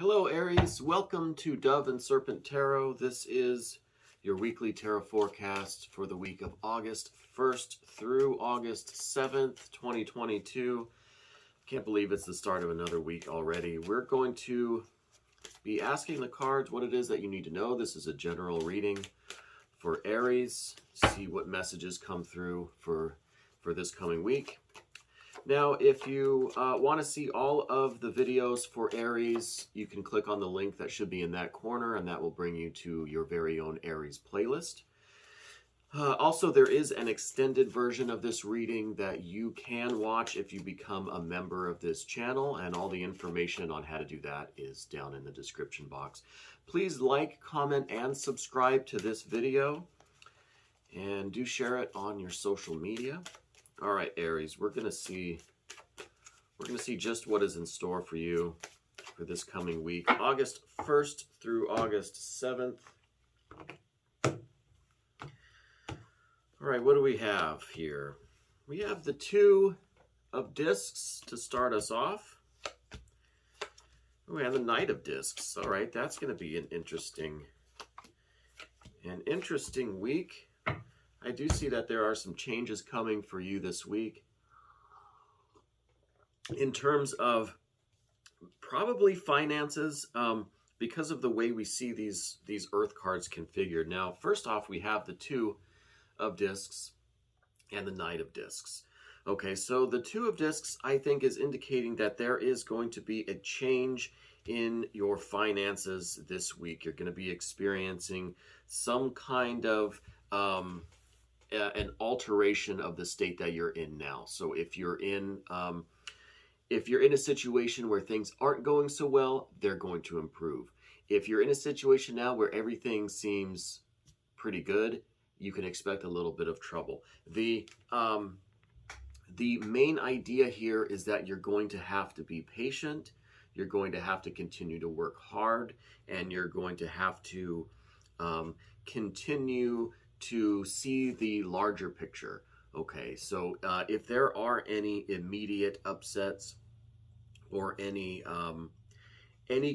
Hello Aries, welcome to Dove and Serpent Tarot. This is your weekly tarot forecast for the week of August 1st through August 7th, 2022. Can't believe it's the start of another week already. We're going to be asking the cards what it is that you need to know. This is a general reading for Aries. See what messages come through for this coming week. Now, if you want to see all of the videos for Aries, you can click on the link that should be in that corner, and that will bring you to your very own Aries playlist. Also, there is an extended version of this reading that you can watch if you become a member of this channel, and all the information on how to do that is down in the description box. Please like, comment, and subscribe to this video, and do share it on your social media. All right, Aries, we're gonna see just what is in store for you for this coming week, August 1st through August 7th. All right, what do we have here? We have the Two of Discs to start us off. We have the Knight of Discs. All right, that's going to be an interesting week. I do see that there are some changes coming for you this week in terms of probably finances, because of the way we see these Earth cards configured. Now, first off, we have the Two of Discs and the Knight of Discs. Okay, so the Two of Discs, I think, is indicating that there is going to be a change in your finances this week. You're going to be experiencing some kind of an alteration of the state that you're in now. So if you're in a situation where things aren't going so well, they're going to improve. If you're in a situation now where everything seems pretty good, you can expect a little bit of trouble. The main idea here is that you're going to have to be patient. You're going to have to continue to work hard, and you're going to have to continue to see the larger picture. Okay, so if there are any immediate upsets or any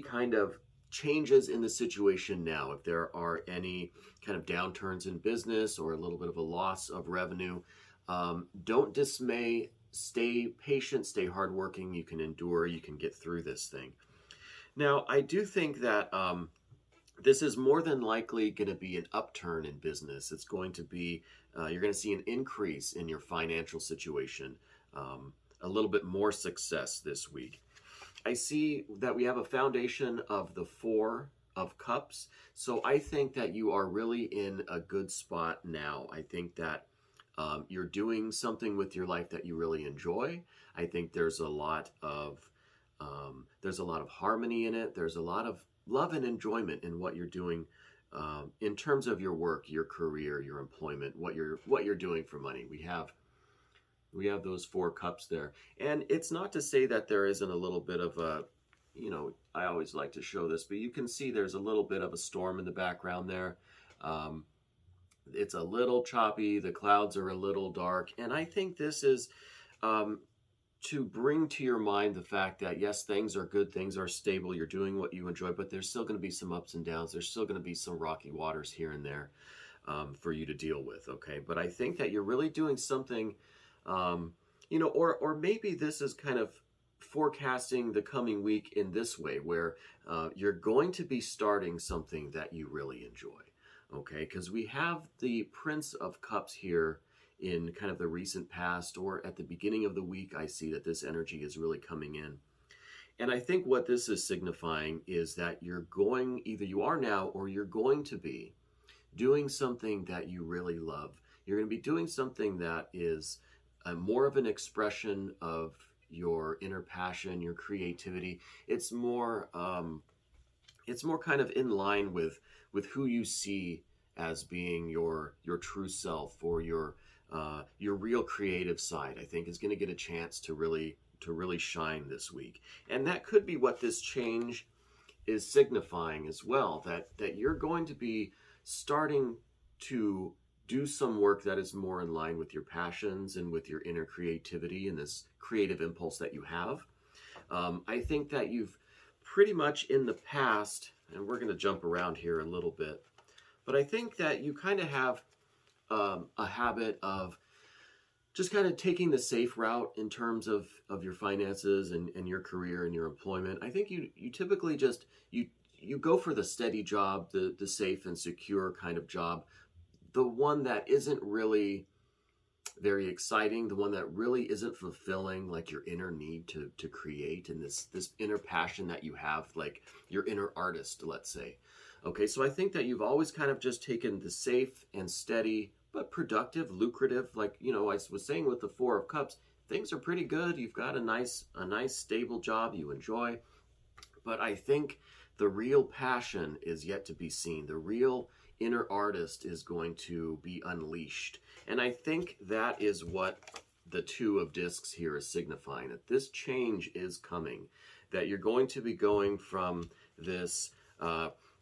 kind of changes in the situation now, if there are any kind of downturns in business or a little bit of a loss of revenue, don't dismay. Stay patient, stay hardworking. You can endure, you can get through this thing. Now, I do think that this is more than likely going to be an upturn in business. It's going to be, you're going to see an increase in your financial situation, a little bit more success this week. I see that we have a foundation of the Four of Cups. So I think that you are really in a good spot now. I think that you're doing something with your life that you really enjoy. I think there's a lot of harmony in it. There's a lot of love and enjoyment in what you're doing in terms of your work, your career, your employment, what you're doing for money. We have those Four Cups there. And it's not to say that there isn't a little bit of a, I always like to show this, but you can see there's a little bit of a storm in the background there. It's a little choppy. The clouds are a little dark. And I think this is to bring to your mind the fact that, yes, things are good, things are stable, you're doing what you enjoy, but there's still going to be some ups and downs. There's still going to be some rocky waters here and there for you to deal with, okay? But I think that you're really doing something, or maybe this is kind of forecasting the coming week in this way, where you're going to be starting something that you really enjoy, okay? Because we have the Prince of Cups here in kind of the recent past, or at the beginning of the week. I see that this energy is really coming in. And I think what this is signifying is that either you are now, or you're going to be doing something that you really love. You're going to be doing something that is more of an expression of your inner passion, your creativity. It's more kind of in line with who you see as being your true self, or your real creative side. I think is going to get a chance to really shine this week. And that could be what this change is signifying as well, that you're going to be starting to do some work that is more in line with your passions and with your inner creativity and this creative impulse that you have. I think that you've pretty much in the past, and we're going to jump around here a little bit, but I think that you kind of have a habit of just kind of taking the safe route in terms of your finances and your career and your employment. I think you typically just, you go for the steady job, the safe and secure kind of job, the one that isn't really very exciting, the one that really isn't fulfilling like your inner need to create, and this inner passion that you have, like your inner artist, let's say. Okay, so I think that you've always kind of just taken the safe and steady but productive, lucrative, like, you know, I was saying with the Four of Cups, things are pretty good. You've got a nice stable job you enjoy. But I think the real passion is yet to be seen. The real inner artist is going to be unleashed. And I think that is what the Two of Discs here is signifying, that this change is coming, that you're going to be going from this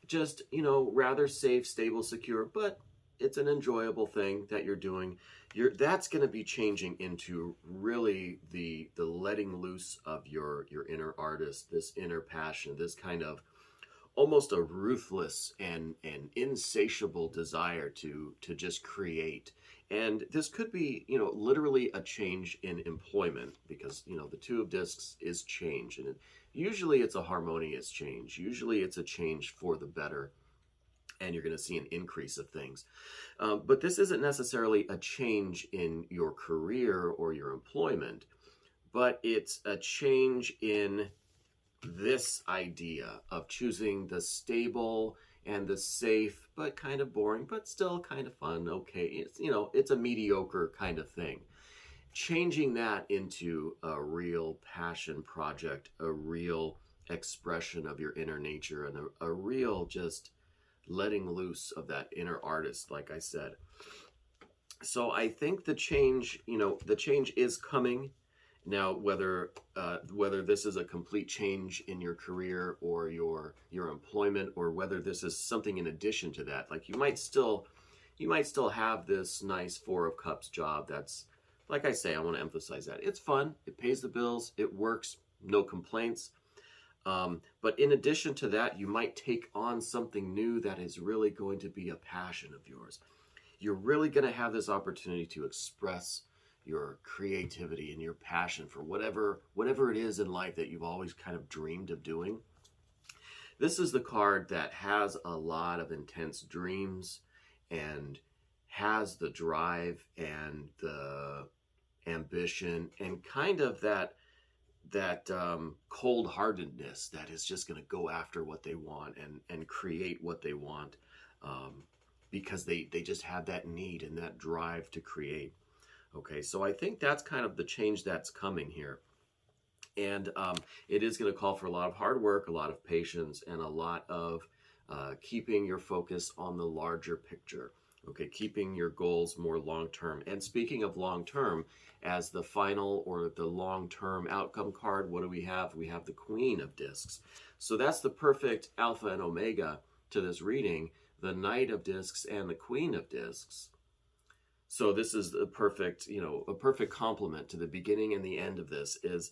just, you know, rather safe, stable, secure, but it's an enjoyable thing that you're doing. That's going to be changing into really the letting loose of your inner artist, this inner passion, this kind of almost a ruthless and insatiable desire to just create. And this could be, you know, literally a change in employment, because, you know, the Two of Discs is change, and usually it's a harmonious change. Usually it's a change for the better, and you're going to see an increase of things. But this isn't necessarily a change in your career or your employment, but it's a change in this idea of choosing the stable and the safe, but kind of boring, but still kind of fun. Okay, it's, you know, it's a mediocre kind of thing. Changing that into a real passion project, a real expression of your inner nature, and a real just letting loose of that inner artist, like I said. So I think the change, you know, the change is coming. Now, whether this is a complete change in your career or your employment, or whether this is something in addition to that, like you might still have this nice Four of Cups job. That's, like I say, I want to emphasize that it's fun, it pays the bills, it works, no complaints. But in addition to that, you might take on something new that is really going to be a passion of yours. You're really going to have this opportunity to express your creativity and your passion for whatever it is in life that you've always kind of dreamed of doing. This is the card that has a lot of intense dreams and has the drive and the ambition and kind of that cold-heartedness that is just going to go after what they want and create what they want, because they just have that need and that drive to create. Okay, so I think that's kind of the change that's coming here. And it is going to call for a lot of hard work, a lot of patience, and a lot of keeping your focus on the larger picture. Okay, keeping your goals more long-term. And speaking of long-term, as the final or the long-term outcome card, what do we have? We have the Queen of Discs. So that's the perfect alpha and omega to this reading, the Knight of Discs and the Queen of Discs. So this is the perfect, you know, a perfect complement to the beginning and the end of this is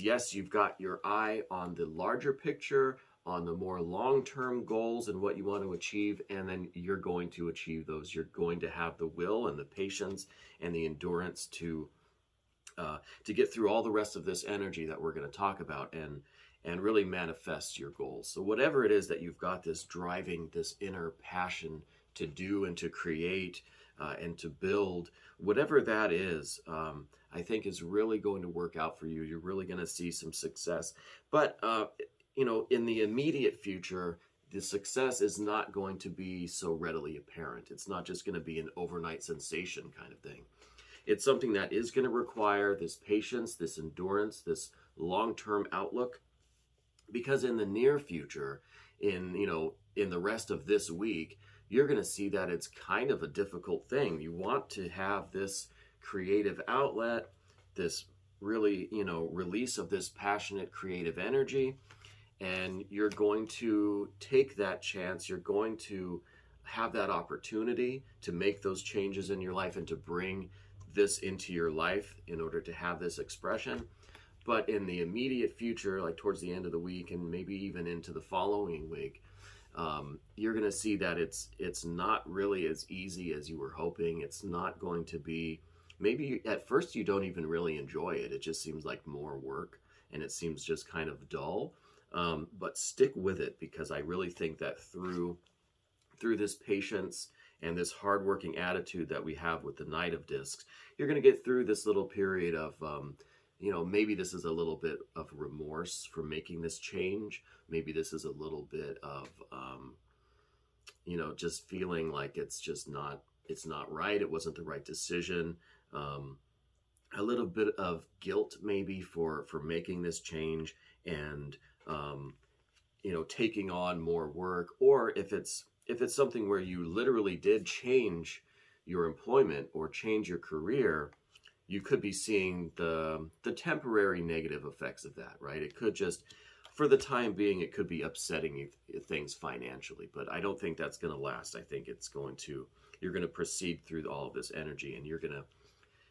yes, you've got your eye on the larger picture, on the more long-term goals and what you want to achieve, and then you're going to achieve those. You're going to have the will and the patience and the endurance to get through all the rest of this energy that we're going to talk about and really manifest your goals. So whatever it is that you've got this driving, this inner passion to do and to create and to build, whatever that is, I think is really going to work out for you. You're really going to see some success. But, you know, in the immediate future, the success is not going to be so readily apparent. It's not just going to be an overnight sensation kind of thing. It's something that is going to require this patience, this endurance, this long-term outlook, because in the near future, in the rest of this week, you're going to see that it's kind of a difficult thing. You want to have this creative outlet, this really, release of this passionate creative energy, and you're going to take that chance. You're going to have that opportunity to make those changes in your life and to bring this into your life in order to have this expression. But in the immediate future, like towards the end of the week and maybe even into the following week, you're going to see that it's not really as easy as you were hoping. It's not going to be, maybe at first you don't even really enjoy it. It just seems like more work and it seems just kind of dull. But stick with it, because I really think that through this patience and this hardworking attitude that we have with the Knight of Discs, you're going to get through this little period of, maybe this is a little bit of remorse for making this change. Maybe this is a little bit of, just feeling like it's not right. It wasn't the right decision. A little bit of guilt maybe for making this change and, taking on more work. Or if it's something where you literally did change your employment or change your career, you could be seeing the temporary negative effects of that, right? It could just, for the time being, it could be upsetting you, things financially, but I don't think that's going to last. I think you're going to proceed through all of this energy, and you're going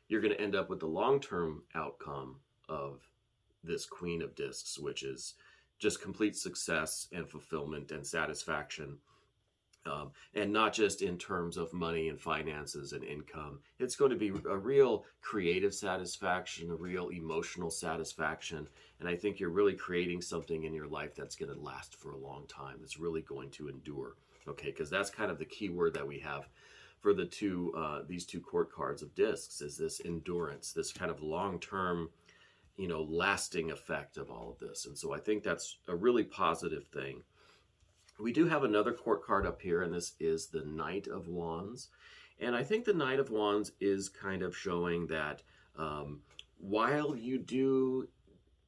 to end up with the long-term outcome of this Queen of Discs, which is just complete success and fulfillment and satisfaction. And not just in terms of money and finances and income. It's going to be a real creative satisfaction, a real emotional satisfaction. And I think you're really creating something in your life that's going to last for a long time. It's really going to endure. Okay, because that's kind of the key word that we have for these two court cards of discs, is this endurance, this kind of long-term, lasting effect of all of this. And so I think that's a really positive thing. We do have another court card up here, and this is the Knight of Wands. And I think the Knight of Wands is kind of showing that while you do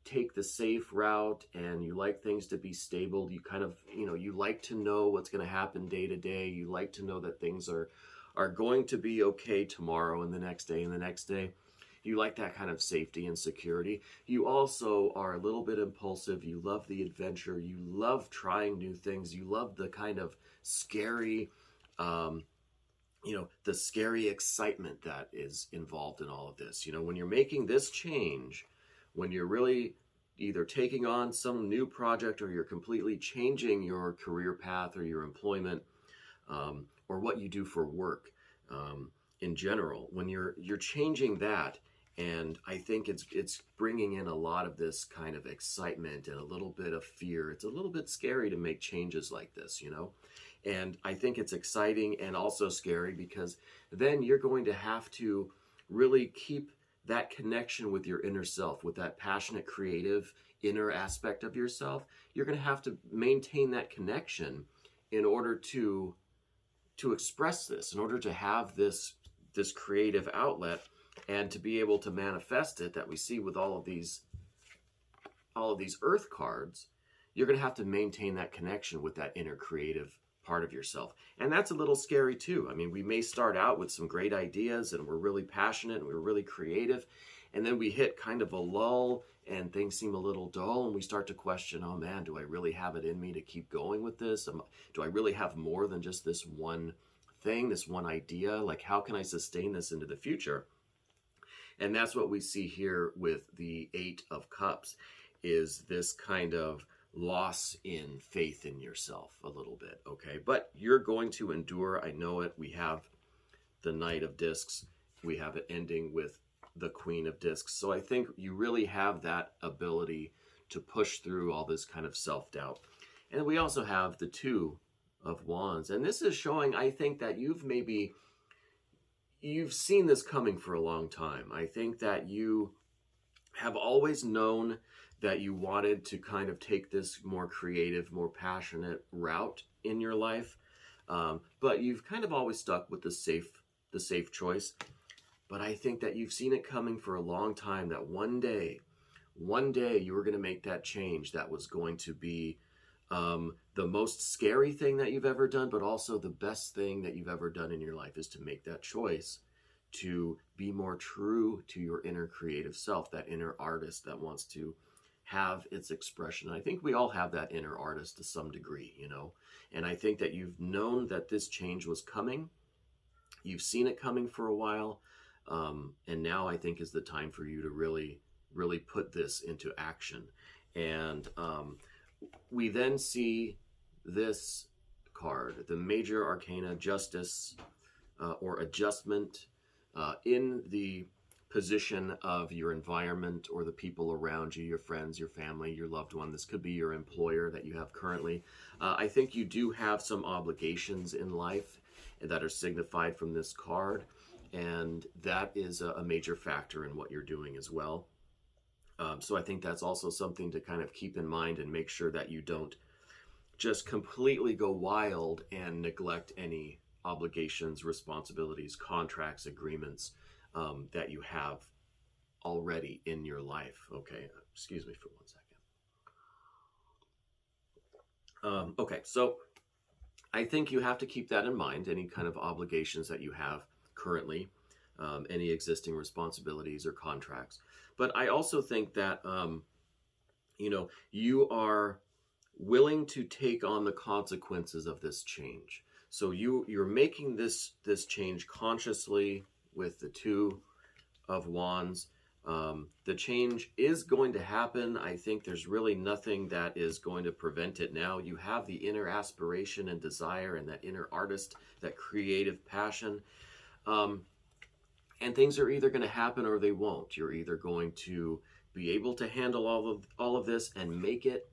take the safe route and you like things to be stable, you kind of, you like to know what's going to happen day to day. You like to know that things are going to be okay tomorrow and the next day and the next day. You like that kind of safety and security. You also are a little bit impulsive. You love the adventure. You love trying new things. You love the kind of scary, the scary excitement that is involved in all of this. When you're making this change, when you're really either taking on some new project or you're completely changing your career path or your employment, or what you do for work in general, when you're changing that. And I think it's bringing in a lot of this kind of excitement and a little bit of fear. It's a little bit scary to make changes like this, And I think it's exciting and also scary, because then you're going to have to really keep that connection with your inner self, with that passionate, creative, inner aspect of yourself. You're going to have to maintain that connection in order to express this, in order to have this creative outlet, and to be able to manifest it, that we see with all of these earth cards. You're going to have to maintain that connection with that inner creative part of yourself. And that's a little scary too. I mean, we may start out with some great ideas and we're really passionate and we're really creative, and then we hit kind of a lull and things seem a little dull, and we start to question, oh man, do I really have it in me to keep going with this? Do I really have more than just this one thing, this one idea? Like, how can I sustain this into the future? And that's what we see here with the Eight of Cups, is this kind of loss in faith in yourself a little bit, okay? But you're going to endure. I know it. We have the Knight of Discs. We have it ending with the Queen of Discs. So I think you really have that ability to push through all this kind of self-doubt. And we also have the Two of Wands. And this is showing, I think, that you've seen this coming for a long time. I think that you have always known that you wanted to kind of take this more creative, more passionate route in your life. But you've kind of always stuck with the safe choice. But I think that you've seen it coming for a long time, that one day you were going to make that change that was going to be the most scary thing that you've ever done, but also the best thing that you've ever done in your life, is to make that choice to be more true to your inner creative self, that inner artist that wants to have its expression. And I think we all have that inner artist to some degree, and I think that you've known that this change was coming. You've seen it coming for a while. And now I think is the time for you to really, really put this into action. And we then see this card, the Major Arcana Justice, or Adjustment, in the position of your environment or the people around you, your friends, your family, your loved one. This could be your employer that you have currently. I think you do have some obligations in life that are signified from this card, and that is a major factor in what you're doing as well. So I think that's also something to kind of keep in mind and make sure that you don't just completely go wild and neglect any obligations, responsibilities, contracts, agreements that you have already in your life. Okay, excuse me for 1 second. Okay, so I think you have to keep that in mind, any kind of obligations that you have currently, any existing responsibilities or contracts. But I also think that, you are willing to take on the consequences of this change. So you're making this change consciously with the Two of Wands. The change is going to happen. I think there's really nothing that is going to prevent it now. You have the inner aspiration and desire and that inner artist, that creative passion. And things are either going to happen or they won't. You're either going to be able to handle all of this and make it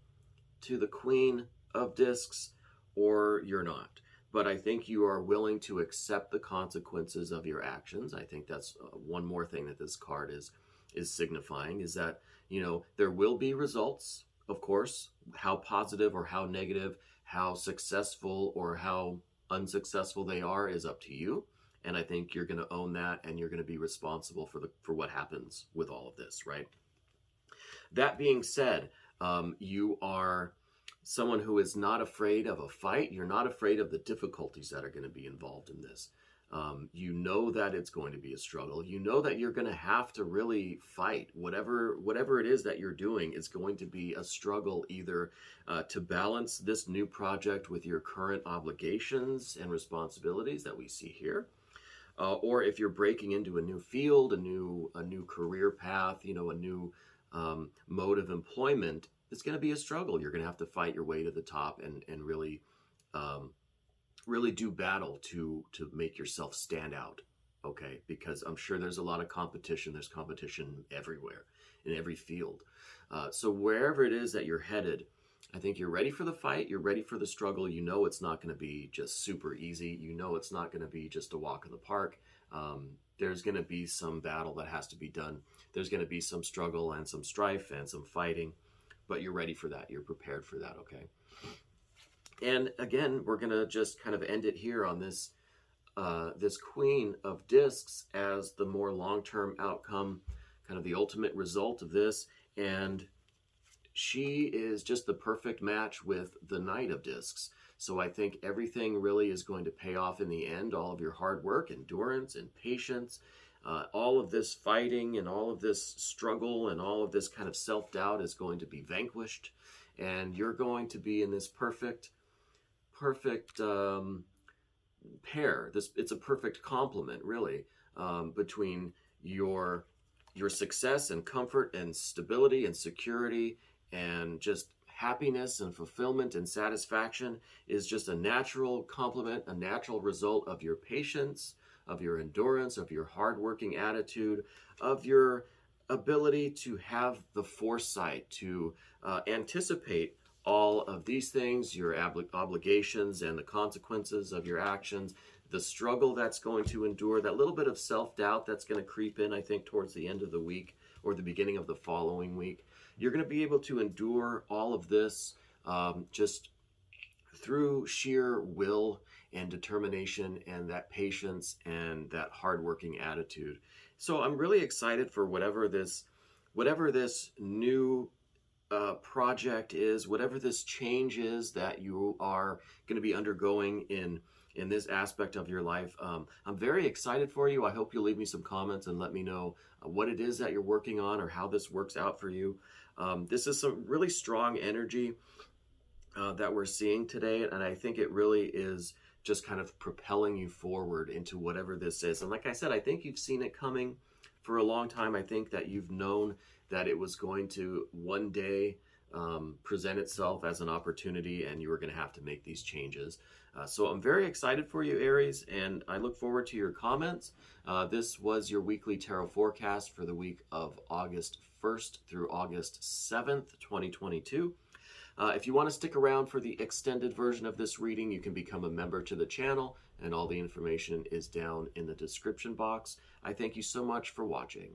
to the Queen of Discs, or you're not. But I think you are willing to accept the consequences of your actions. I think that's one more thing that this card is signifying, is that, there will be results, of course. How positive or how negative, how successful or how unsuccessful they are is up to you. And I think you're going to own that, and you're going to be responsible for what happens with all of this, right? That being said, you are someone who is not afraid of a fight. You're not afraid of the difficulties that are going to be involved in this. You know that it's going to be a struggle. You know that you're going to have to really fight. Whatever it is that you're doing is going to be a struggle, either to balance this new project with your current obligations and responsibilities that we see here, or if you're breaking into a new field, a new career path, a new mode of employment. It's going to be a struggle. You're going to have to fight your way to the top and really do battle to make yourself stand out, okay? Because I'm sure there's a lot of competition. There's competition everywhere, in every field. So wherever it is that you're headed, I think you're ready for the fight. You're ready for the struggle. You know it's not going to be just super easy. You know it's not going to be just a walk in the park. There's going to be some battle that has to be done. There's going to be some struggle and some strife and some fighting. But you're ready for that. You're prepared for that, okay? And again, we're going to just kind of end it here on this this Queen of Discs as the more long-term outcome, kind of the ultimate result of this. And she is just the perfect match with the Knight of Discs. So I think everything really is going to pay off in the end. All of your hard work, endurance, and patience, all of this fighting and all of this struggle and all of this kind of self-doubt is going to be vanquished, and you're going to be in this perfect pair. It's a perfect complement, really, between your success and comfort and stability and security and just happiness and fulfillment and satisfaction is just a natural complement, a natural result of your patience, of your endurance, of your hardworking attitude, of your ability to have the foresight to anticipate all of these things, your obligations and the consequences of your actions, the struggle that's going to endure, that little bit of self-doubt that's going to creep in, I think, towards the end of the week or the beginning of the following week. You're going to be able to endure all of this just through sheer will and determination and that patience and that hardworking attitude. So I'm really excited for whatever this new project is, whatever this change is that you are going to be undergoing in this aspect of your life. I'm very excited for you. I hope you'll leave me some comments and let me know what it is that you're working on or how this works out for you. This is some really strong energy that we're seeing today, and I think it really is just kind of propelling you forward into whatever this is. And like I said, I think you've seen it coming for a long time. I think that you've known that it was going to one day present itself as an opportunity, and you were going to have to make these changes. So I'm very excited for you, Aries, and I look forward to your comments. This was your weekly tarot forecast for the week of August 1st through August 7th, 2022. If you want to stick around for the extended version of this reading, you can become a member to the channel, and all the information is down in the description box. I thank you so much for watching.